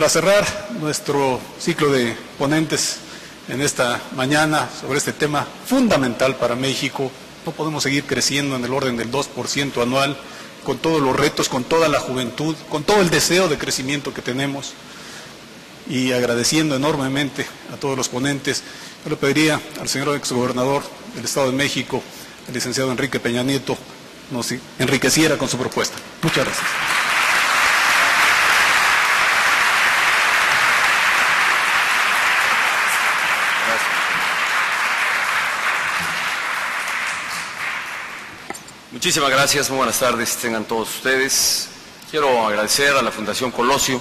Para cerrar nuestro ciclo de ponentes en esta mañana sobre este tema fundamental para México, no podemos seguir creciendo en el orden del 2% anual, con todos los retos, con toda la juventud, con todo el deseo de crecimiento que tenemos, y agradeciendo enormemente a todos los ponentes. Yo le pediría al señor exgobernador del Estado de México, el licenciado Enrique Peña Nieto, nos enriqueciera con su propuesta. Muchas gracias. Muchísimas gracias, muy buenas tardes, tengan todos ustedes. Quiero agradecer a la Fundación Colosio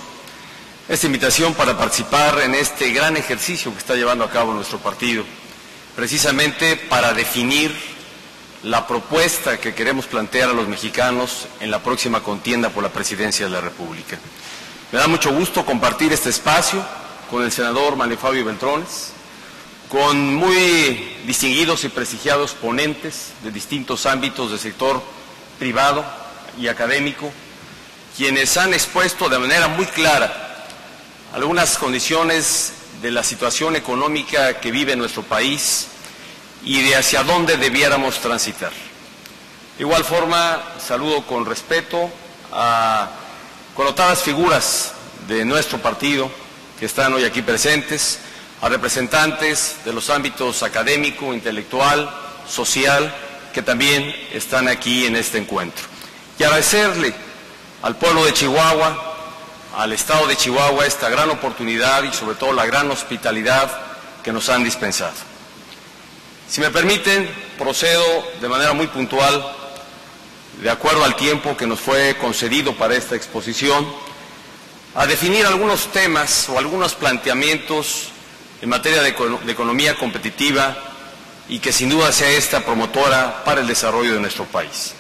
esta invitación para participar en este gran ejercicio que está llevando a cabo nuestro partido, precisamente para definir la propuesta que queremos plantear a los mexicanos en la próxima contienda por la presidencia de la República. Me da mucho gusto compartir este espacio con el senador Manuel Fabio Beltrones, con muy distinguidos y prestigiados ponentes de distintos ámbitos del sector privado y académico, quienes han expuesto de manera muy clara algunas condiciones de la situación económica que vive nuestro país y de hacia dónde debiéramos transitar. De igual forma, saludo con respeto a connotadas figuras de nuestro partido que están hoy aquí presentes, a representantes de los ámbitos académico, intelectual, social, que también están aquí en este encuentro. Y agradecerle al pueblo de Chihuahua, al Estado de Chihuahua, esta gran oportunidad y sobre todo la gran hospitalidad que nos han dispensado. Si me permiten, procedo de manera muy puntual, de acuerdo al tiempo que nos fue concedido para esta exposición, a definir algunos temas o algunos planteamientos en materia de economía competitiva y que sin duda sea esta promotora para el desarrollo de nuestro país.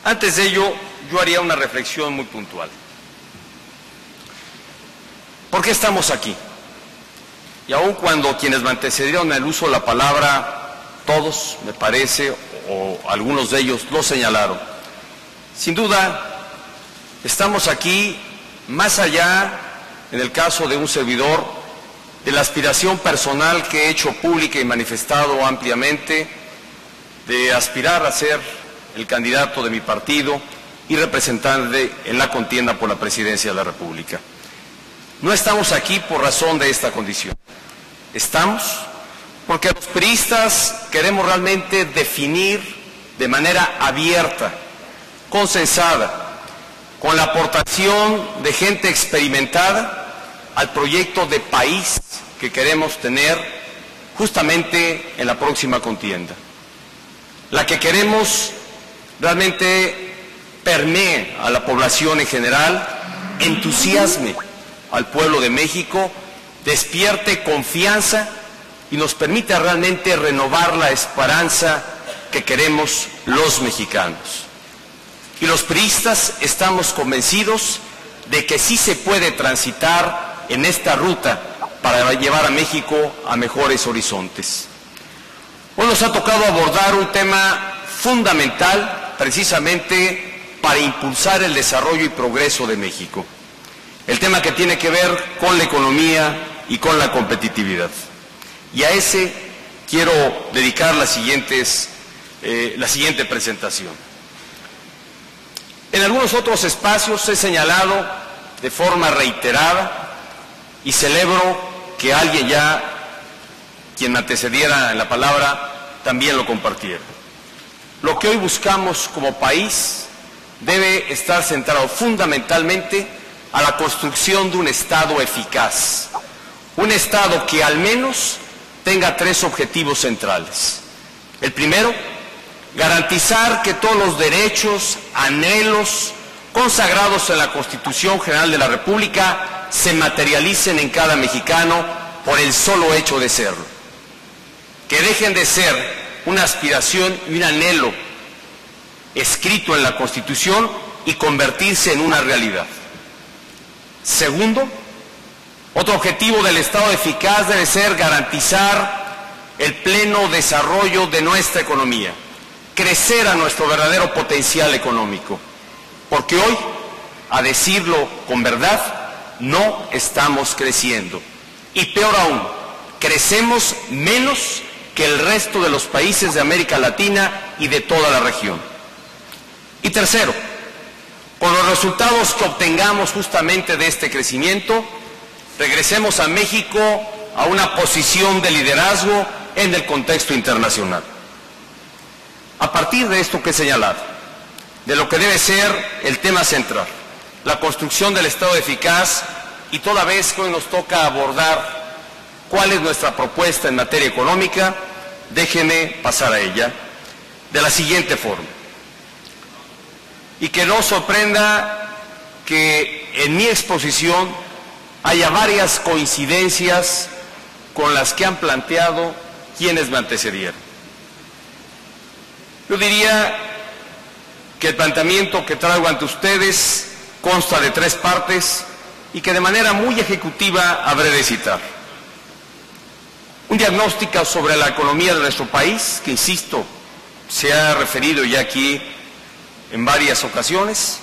Antes de ello, yo haría una reflexión muy puntual. ¿Por qué estamos aquí? Y aun cuando quienes me antecedieron el uso de la palabra, todos, me parece, o algunos de ellos lo señalaron, sin duda, estamos aquí más allá, en el caso de un servidor, de la aspiración personal que he hecho pública y manifestado ampliamente, de aspirar a ser el candidato de mi partido y representante en la contienda por la presidencia de la República. No estamos aquí por razón de esta condición. Estamos porque los priistas queremos realmente definir de manera abierta, consensada, con la aportación de gente experimentada, al proyecto de país que queremos tener justamente en la próxima contienda. La que queremos realmente permee a la población en general, entusiasme al pueblo de México, despierte confianza y nos permita realmente renovar la esperanza que queremos los mexicanos. Y los priistas estamos convencidos de que sí se puede transitar en esta ruta para llevar a México a mejores horizontes. Hoy nos ha tocado abordar un tema fundamental precisamente para impulsar el desarrollo y progreso de México. El tema que tiene que ver con la economía y con la competitividad. Y a ese quiero dedicar la siguiente presentación. En algunos otros espacios he señalado de forma reiterada y celebro que alguien ya, quien me antecediera en la palabra, también lo compartiera. Lo que hoy buscamos como país debe estar centrado fundamentalmente a la construcción de un Estado eficaz. Un Estado que al menos tenga tres objetivos centrales. El primero, garantizar que todos los derechos, anhelos consagrados en la Constitución General de la República se materialicen en cada mexicano por el solo hecho de serlo. Que dejen de ser una aspiración y un anhelo escrito en la Constitución y convertirse en una realidad. Segundo, otro objetivo del Estado eficaz debe ser garantizar el pleno desarrollo de nuestra economía, crecer a nuestro verdadero potencial económico, porque hoy, a decirlo con verdad, no estamos creciendo. Y peor aún, crecemos menos que el resto de los países de América Latina y de toda la región. Y tercero, con los resultados que obtengamos justamente de este crecimiento, regresemos a México a una posición de liderazgo en el contexto internacional. A partir de esto que he señalado, de lo que debe ser el tema central, la construcción del Estado eficaz, y toda vez que hoy nos toca abordar cuál es nuestra propuesta en materia económica, déjeme pasar a ella de la siguiente forma. Y que no sorprenda que en mi exposición haya varias coincidencias con las que han planteado quienes me antecedieron. Yo diría que el planteamiento que traigo ante ustedes consta de 3 partes y que de manera muy ejecutiva habré de citar. Un diagnóstico sobre la economía de nuestro país, que insisto, se ha referido ya aquí en varias ocasiones.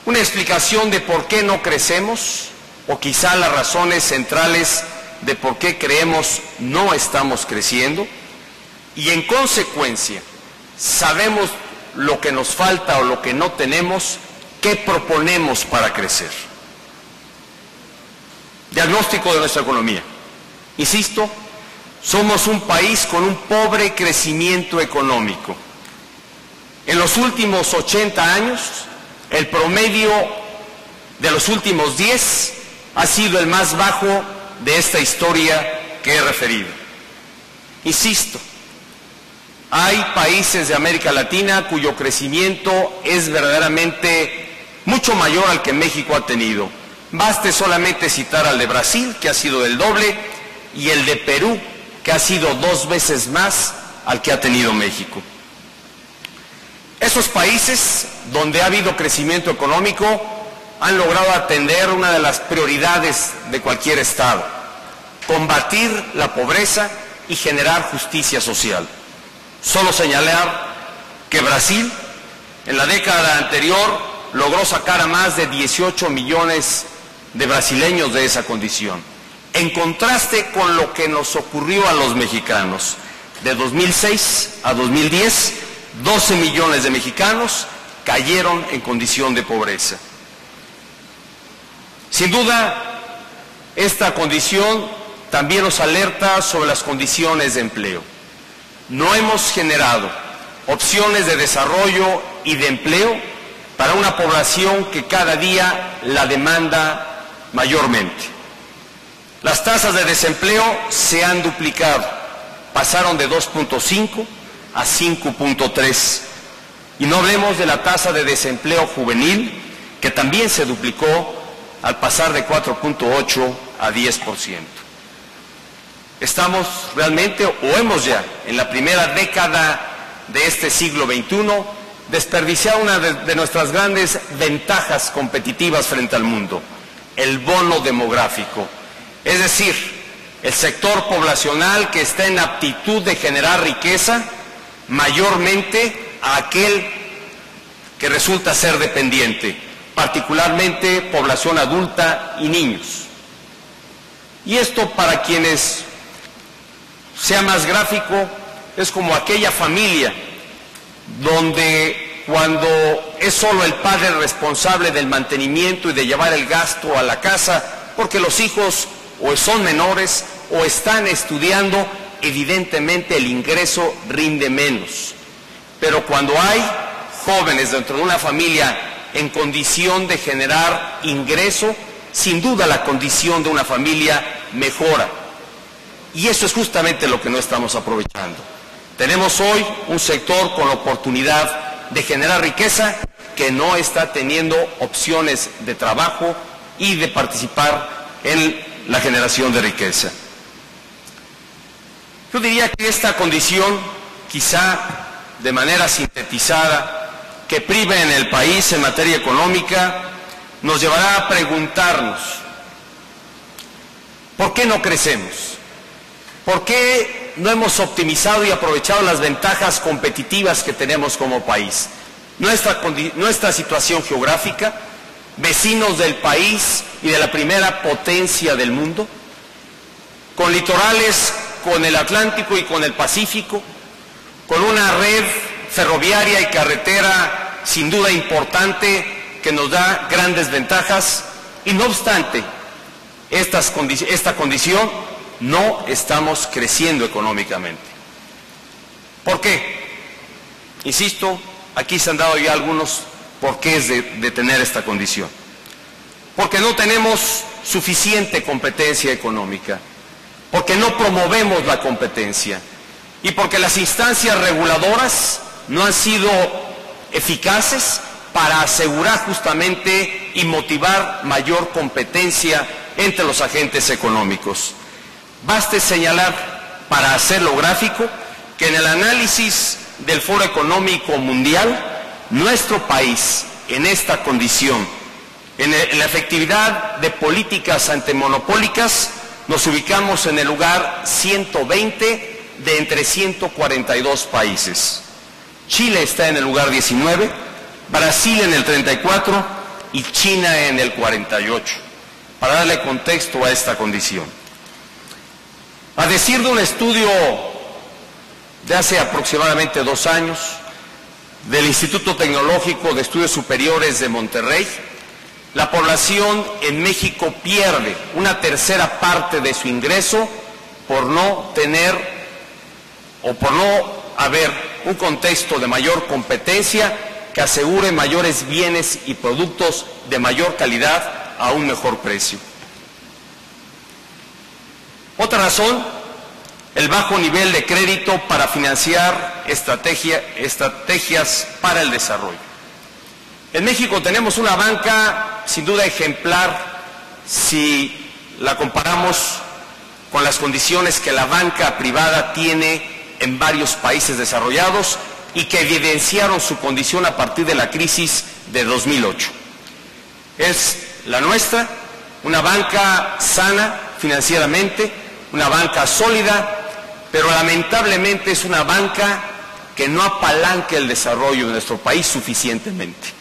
Una explicación de por qué no crecemos, o quizá las razones centrales de por qué creemos no estamos creciendo. Y en consecuencia, sabemos lo que nos falta o lo que no tenemos, qué proponemos para crecer. Diagnóstico de nuestra economía. Insisto, somos un país con un pobre crecimiento económico. En los últimos 80 años, el promedio de los últimos 10 ha sido el más bajo de esta historia que he referido. Insisto, hay países de América Latina cuyo crecimiento es verdaderamente mucho mayor al que México ha tenido. Baste solamente citar al de Brasil, que ha sido del doble, y el de Perú, que ha sido 2 veces más al que ha tenido México. Esos países donde ha habido crecimiento económico han logrado atender una de las prioridades de cualquier Estado: combatir la pobreza y generar justicia social. Solo señalar que Brasil, en la década anterior, logró sacar a más de 18 millones de brasileños de esa condición. En contraste con lo que nos ocurrió a los mexicanos, de 2006 a 2010, 12 millones de mexicanos cayeron en condición de pobreza. Sin duda, esta condición también nos alerta sobre las condiciones de empleo. No hemos generado opciones de desarrollo y de empleo para una población que cada día la demanda mayormente. Las tasas de desempleo se han duplicado, pasaron de 2.5 a 5.3. Y no hablemos de la tasa de desempleo juvenil, que también se duplicó al pasar de 4.8 a 10%. Estamos realmente, o hemos ya, en la primera década de este siglo XXI, desperdiciado una de nuestras grandes ventajas competitivas frente al mundo: el bono demográfico. Es decir, el sector poblacional que está en aptitud de generar riqueza, mayormente a aquel que resulta ser dependiente, particularmente población adulta y niños. Y esto, para quienes sea más gráfico, es como aquella familia donde cuando es solo el padre responsable del mantenimiento y de llevar el gasto a la casa, porque los hijos o son menores o están estudiando, evidentemente el ingreso rinde menos. Pero cuando hay jóvenes dentro de una familia en condición de generar ingreso, sin duda la condición de una familia mejora. Y eso es justamente lo que no estamos aprovechando. Tenemos hoy un sector con oportunidad de generar riqueza que no está teniendo opciones de trabajo y de participar en la generación de riqueza. Yo diría que esta condición, quizá de manera sintetizada, que priva en el país en materia económica, nos llevará a preguntarnos: ¿por qué no crecemos? ¿Por qué no hemos optimizado y aprovechado las ventajas competitivas que tenemos como país? Nuestra situación geográfica, vecinos del país y de la primera potencia del mundo, con litorales con el Atlántico y con el Pacífico, con una red ferroviaria y carretera sin duda importante que nos da grandes ventajas, y no obstante esta condición no estamos creciendo económicamente. ¿Por qué? Insisto, aquí se han dado ya algunos porqués de tener esta condición. Porque no tenemos suficiente competencia económica, porque no promovemos la competencia y porque las instancias reguladoras no han sido eficaces para asegurar justamente y motivar mayor competencia entre los agentes económicos. Baste señalar, para hacerlo gráfico, que en el análisis del Foro Económico Mundial, nuestro país, en esta condición, en la efectividad de políticas antimonopólicas, nos ubicamos en el lugar 120 de entre 142 países. Chile está en el lugar 19, Brasil en el 34 y China en el 48, para darle contexto a esta condición. A decir de un estudio de hace aproximadamente 2 años, del Instituto Tecnológico de Estudios Superiores de Monterrey, la población en México pierde una tercera parte de su ingreso por no tener o por no haber un contexto de mayor competencia que asegure mayores bienes y productos de mayor calidad a un mejor precio. Otra razón, el bajo nivel de crédito para financiar estrategias para el desarrollo. En México tenemos una banca sin duda ejemplar si la comparamos con las condiciones que la banca privada tiene en varios países desarrollados y que evidenciaron su condición a partir de la crisis de 2008. Es la nuestra, una banca sana financieramente, una banca sólida, pero lamentablemente es una banca que no apalanca el desarrollo de nuestro país suficientemente.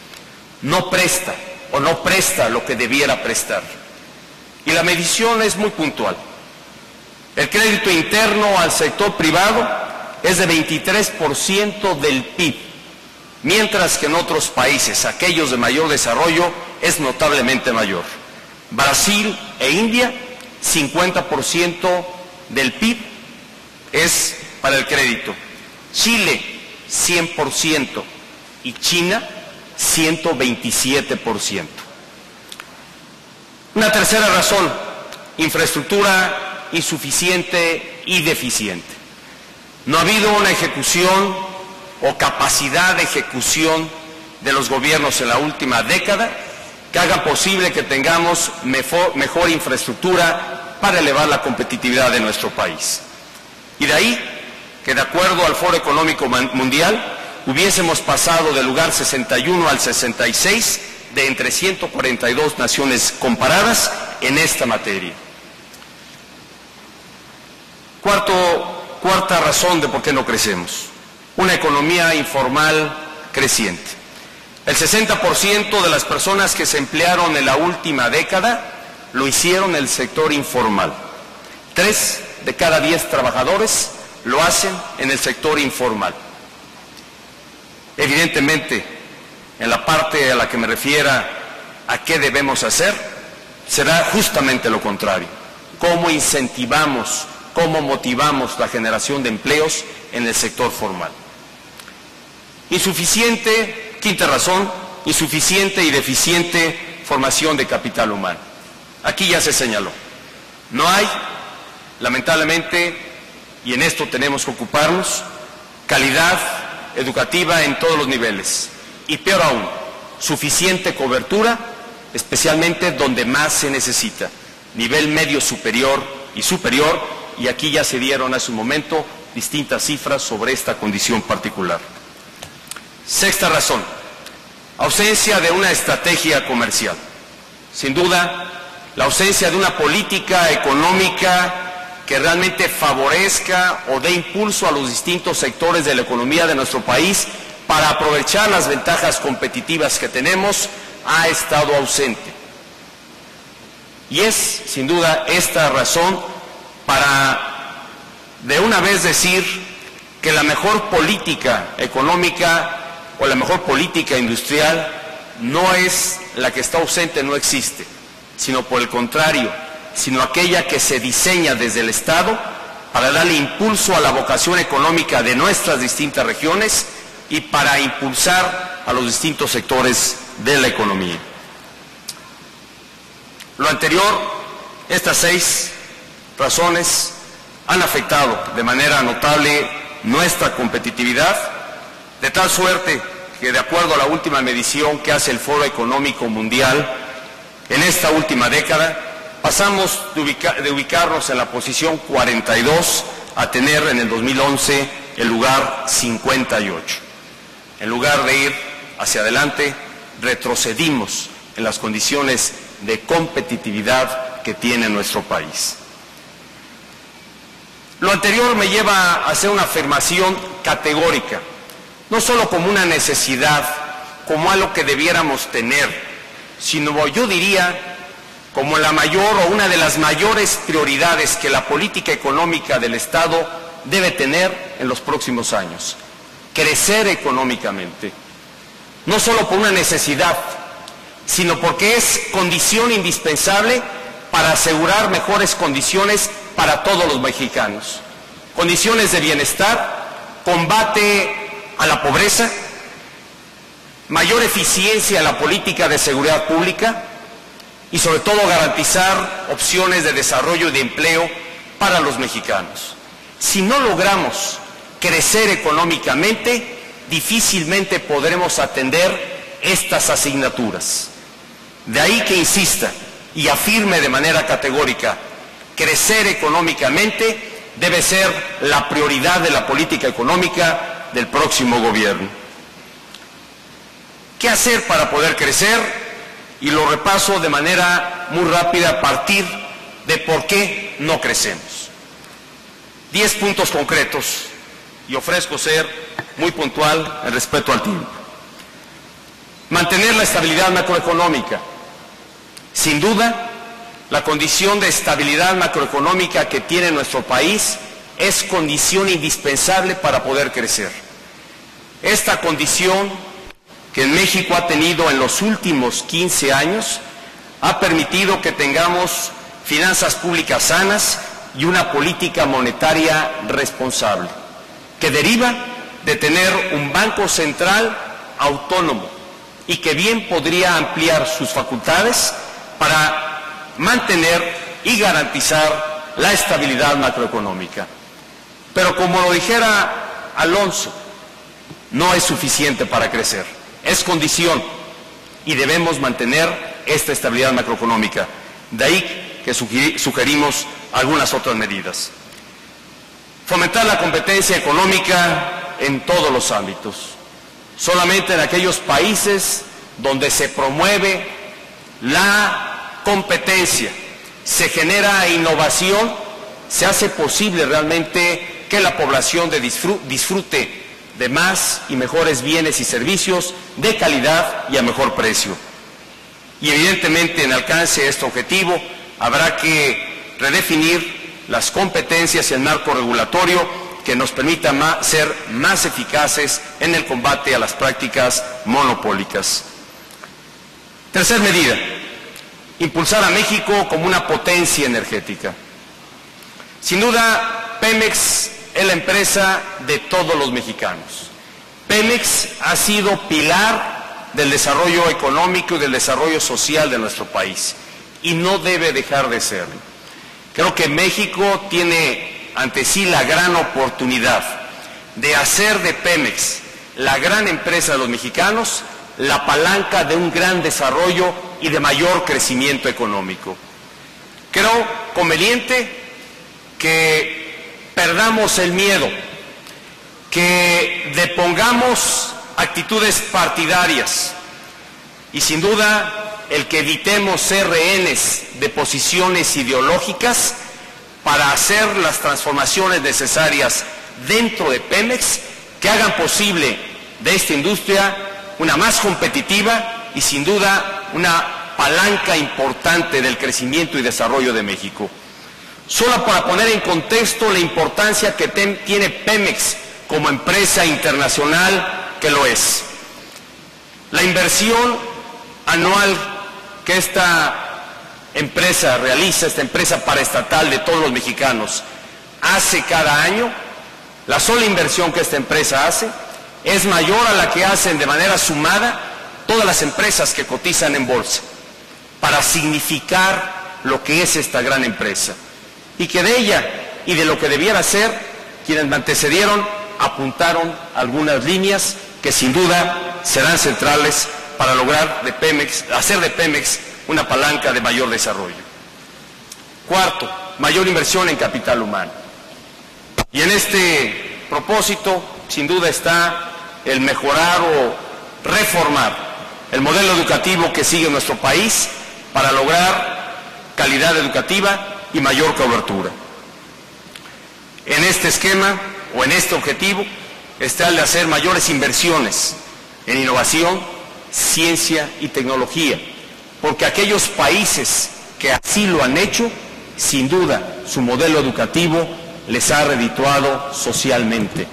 No presta o no presta lo que debiera prestar. Y la medición es muy puntual. El crédito interno al sector privado es de 23% del PIB, mientras que en otros países, aquellos de mayor desarrollo, es notablemente mayor. Brasil e India, 50% del PIB es para el crédito. Chile, 100%, y China, 127%. Una tercera razón, infraestructura insuficiente y deficiente. No ha habido una ejecución o capacidad de ejecución de los gobiernos en la última década que haga posible que tengamos mejor infraestructura para elevar la competitividad de nuestro país. Y de ahí que, de acuerdo al Foro Económico Mundial, hubiésemos pasado del lugar 61 al 66 de entre 142 naciones comparadas en esta materia. Cuarta razón de por qué no crecemos: una economía informal creciente. El 60% de las personas que se emplearon en la última década lo hicieron en el sector informal. 3 de cada 10 trabajadores lo hacen en el sector informal. Evidentemente, en la parte a la que me refiera a qué debemos hacer, será justamente lo contrario. ¿Cómo incentivamos, cómo motivamos la generación de empleos en el sector formal? Insuficiente, quinta razón, insuficiente y deficiente formación de capital humano. Aquí ya se señaló. No hay, lamentablemente, y en esto tenemos que ocuparnos, calidad educativa en todos los niveles. Y peor aún, suficiente cobertura, especialmente donde más se necesita, nivel medio superior, y aquí ya se dieron hace un momento distintas cifras sobre esta condición particular. Sexta razón, ausencia de una estrategia comercial. Sin duda, la ausencia de una política económica que realmente favorezca o dé impulso a los distintos sectores de la economía de nuestro país para aprovechar las ventajas competitivas que tenemos ha estado ausente. Y es, sin duda, esta razón para de una vez decir que la mejor política económica o la mejor política industrial no es la que está ausente, no existe, sino por el contrario, sino aquella que se diseña desde el Estado para darle impulso a la vocación económica de nuestras distintas regiones y para impulsar a los distintos sectores de la economía. Lo anterior, estas 6 razones han afectado de manera notable nuestra competitividad, de tal suerte que, de acuerdo a la última medición que hace el Foro Económico Mundial, en esta última década pasamos de ubicarnos en la posición 42 a tener en el 2011 el lugar 58. En lugar de ir hacia adelante, retrocedimos en las condiciones de competitividad que tiene nuestro país. Lo anterior me lleva a hacer una afirmación categórica, no solo como una necesidad, como algo que debiéramos tener, sino yo diría como la mayor o una de las mayores prioridades que la política económica del Estado debe tener en los próximos años: crecer económicamente, no solo por una necesidad, sino porque es condición indispensable para asegurar mejores condiciones para todos los mexicanos, condiciones de bienestar, combate a la pobreza, mayor eficiencia en la política de seguridad pública y sobre todo garantizar opciones de desarrollo y de empleo para los mexicanos. Si no logramos crecer económicamente, difícilmente podremos atender estas asignaturas. De ahí que insista y afirme de manera categórica: crecer económicamente debe ser la prioridad de la política económica del próximo gobierno. ¿Qué hacer para poder crecer? Y lo repaso de manera muy rápida a partir de por qué no crecemos. 10 puntos concretos, y ofrezco ser muy puntual en respeto al tiempo. Mantener la estabilidad macroeconómica. Sin duda, la condición de estabilidad macroeconómica que tiene nuestro país es condición indispensable para poder crecer. Esta condición que en México ha tenido en los últimos 15 años ha permitido que tengamos finanzas públicas sanas y una política monetaria responsable, que deriva de tener un Banco Central autónomo y que bien podría ampliar sus facultades para mantener y garantizar la estabilidad macroeconómica. Pero como lo dijera Alonso, no es suficiente para crecer, es condición y debemos mantener esta estabilidad macroeconómica. De ahí que sugerimos algunas otras medidas. Fomentar la competencia económica en todos los ámbitos. Solamente en aquellos países donde se promueve la competencia, se genera innovación, se hace posible realmente que la población disfrute de más y mejores bienes y servicios de calidad y a mejor precio. Y evidentemente, en alcance de este objetivo, habrá que redefinir las competencias y el marco regulatorio que nos permita ser más eficaces en el combate a las prácticas monopólicas. Tercer medida, impulsar a México como una potencia energética. Sin duda, Pemex es la empresa de todos los mexicanos. Pemex ha sido pilar del desarrollo económico y del desarrollo social de nuestro país y no debe dejar de serlo. Creo que México tiene ante sí la gran oportunidad de hacer de Pemex, la gran empresa de los mexicanos, la palanca de un gran desarrollo y de mayor crecimiento económico. Creo conveniente que perdamos el miedo, que depongamos actitudes partidarias y sin duda el que evitemos ser rehenes de posiciones ideológicas para hacer las transformaciones necesarias dentro de Pemex que hagan posible de esta industria una más competitiva y sin duda una palanca importante del crecimiento y desarrollo de México. Solo para poner en contexto la importancia que tiene Pemex como empresa internacional que lo es. La inversión anual que esta empresa realiza, esta empresa paraestatal de todos los mexicanos, hace cada año, la sola inversión que esta empresa hace es mayor a la que hacen de manera sumada todas las empresas que cotizan en bolsa, para significar lo que es esta gran empresa. Y que de ella y de lo que debiera ser, quienes me antecedieron apuntaron algunas líneas que sin duda serán centrales para lograr hacer de Pemex una palanca de mayor desarrollo. Cuarto, mayor inversión en capital humano. Y en este propósito, sin duda, está el mejorar o reformar el modelo educativo que sigue nuestro país para lograr calidad educativa y mayor cobertura. En este esquema o en este objetivo está el de hacer mayores inversiones en innovación, ciencia y tecnología, porque aquellos países que así lo han hecho, sin duda, su modelo educativo les ha redituado socialmente.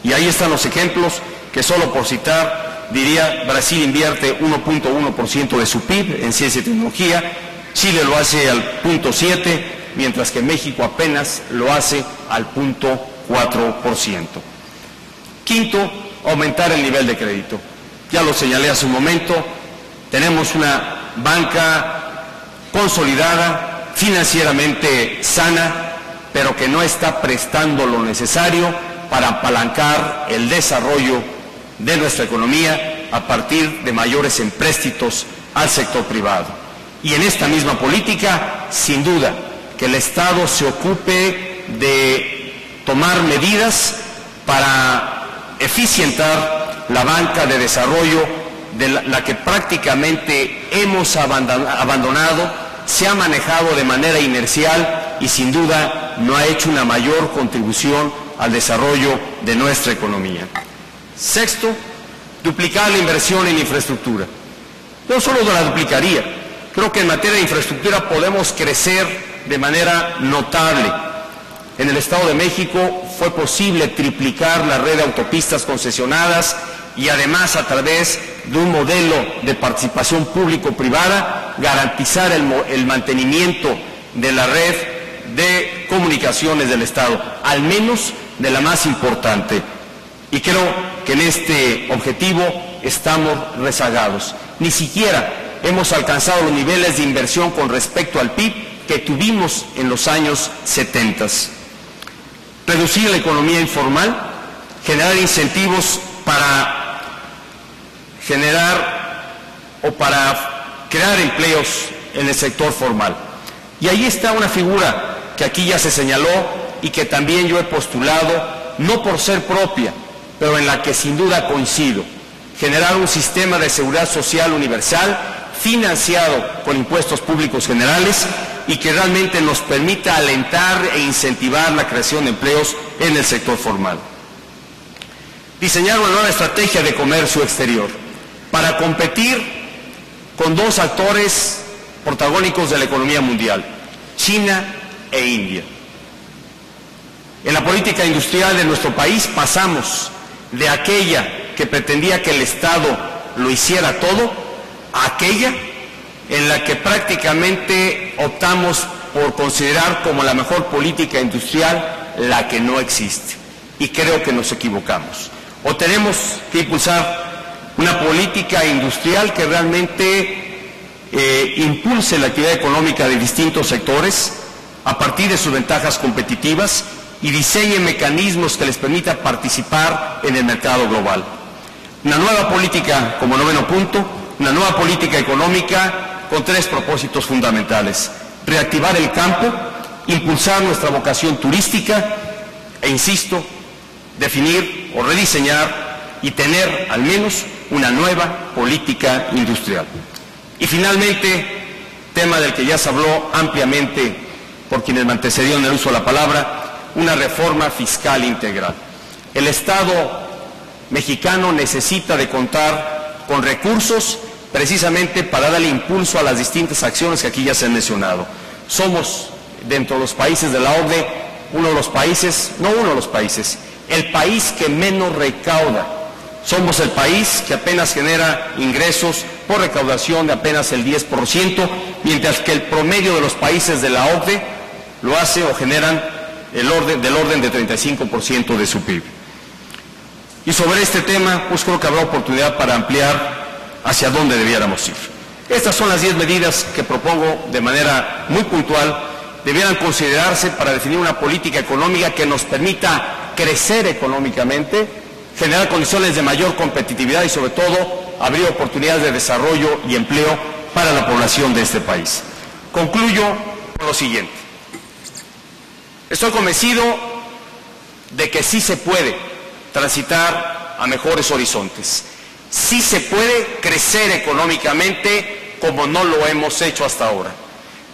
Y ahí están los ejemplos que solo por citar, diría, Brasil invierte 1.1% de su PIB en ciencia y tecnología, Chile lo hace al 0.7%, mientras que México apenas lo hace al 0.4%. Quinto, aumentar el nivel de crédito. Ya lo señalé hace un momento, tenemos una banca consolidada, financieramente sana, pero que no está prestando lo necesario para apalancar el desarrollo de nuestra economía a partir de mayores empréstitos al sector privado. Y en esta misma política, sin duda, que el Estado se ocupe de tomar medidas para eficientar la banca de desarrollo de la que prácticamente hemos abandonado, se ha manejado de manera inercial y sin duda no ha hecho una mayor contribución al desarrollo de nuestra economía. Sexto, duplicar la inversión en infraestructura. No solo la duplicaría, creo que en materia de infraestructura podemos crecer de manera notable. En el Estado de México fue posible triplicar la red de autopistas concesionadas y además a través de un modelo de participación público-privada garantizar el mantenimiento de la red de comunicaciones del Estado, al menos de la más importante. Y creo que en este objetivo estamos rezagados. Ni siquiera hemos alcanzado los niveles de inversión con respecto al PIB que tuvimos en los años 70. Reducir la economía informal, generar incentivos para crear empleos en el sector formal. Y ahí está una figura que aquí ya se señaló y que también yo he postulado, no por ser propia, pero en la que sin duda coincido: generar un sistema de seguridad social universal financiado con impuestos públicos generales y que realmente nos permita alentar e incentivar la creación de empleos en el sector formal. Diseñar una nueva estrategia de comercio exterior para competir con dos actores protagónicos de la economía mundial, China e India. En la política industrial de nuestro país pasamos de aquella que pretendía que el Estado lo hiciera todo a aquella en la que prácticamente optamos por considerar como la mejor política industrial la que no existe. Y creo que nos equivocamos. O tenemos que impulsar una política industrial que realmente impulse la actividad económica de distintos sectores a partir de sus ventajas competitivas y diseñe mecanismos que les permita participar en el mercado global. Una nueva política, como noveno punto, una nueva política económica con tres propósitos fundamentales: reactivar el campo, impulsar nuestra vocación turística e, insisto, definir o rediseñar y tener al menos una nueva política industrial. Y finalmente, tema del que ya se habló ampliamente por quienes me antecedieron en el uso de la palabra, una reforma fiscal integral. El Estado mexicano necesita de contar con recursos precisamente para darle impulso a las distintas acciones que aquí ya se han mencionado. Somos, dentro de los países de la OCDE, el país que menos recauda. Somos el país que apenas genera ingresos por recaudación de apenas el 10%, mientras que el promedio de los países de la OCDE lo hace o generan del orden de 35% de su PIB. Y sobre este tema, pues creo que habrá oportunidad para ampliar hacia dónde debiéramos ir. Estas son las 10 medidas que propongo de manera muy puntual, debieran considerarse para definir una política económica que nos permita crecer económicamente, generar condiciones de mayor competitividad y sobre todo abrir oportunidades de desarrollo y empleo para la población de este país. Concluyo con lo siguiente. Estoy convencido de que sí se puede transitar a mejores horizontes. Sí se puede crecer económicamente como no lo hemos hecho hasta ahora.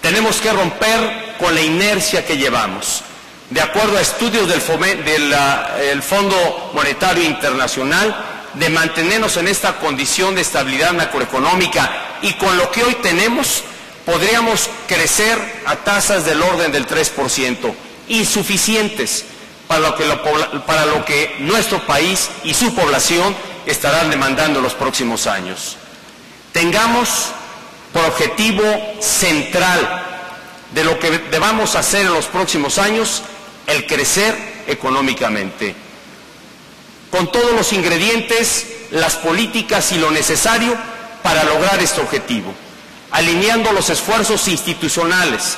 Tenemos que romper con la inercia que llevamos. De acuerdo a estudios del Fondo Monetario Internacional, de mantenernos en esta condición de estabilidad macroeconómica y con lo que hoy tenemos, podríamos crecer a tasas del orden del 3%, insuficientes para lo que nuestro país y su población estarán demandando en los próximos años. Tengamos por objetivo central de lo que debamos hacer en los próximos años el crecer económicamente. Con todos los ingredientes, las políticas y lo necesario para lograr este objetivo, alineando los esfuerzos institucionales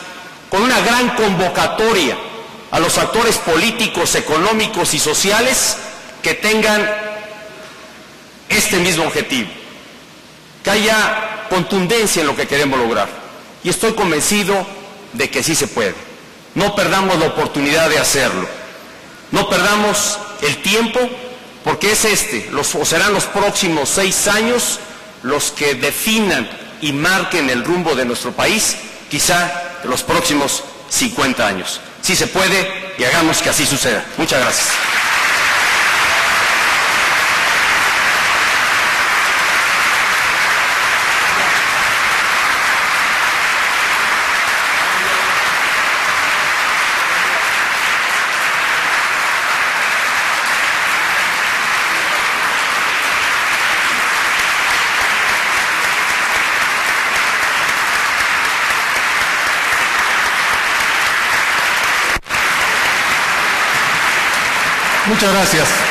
con una gran convocatoria a los actores políticos, económicos y sociales que tengan este mismo objetivo, que haya contundencia en lo que queremos lograr. Y estoy convencido de que sí se puede. No perdamos la oportunidad de hacerlo. No perdamos el tiempo, porque es serán los próximos 6 años los que definan y marquen el rumbo de nuestro país, quizá los próximos 50 años. Sí se puede y hagamos que así suceda. Muchas gracias. Muchas gracias.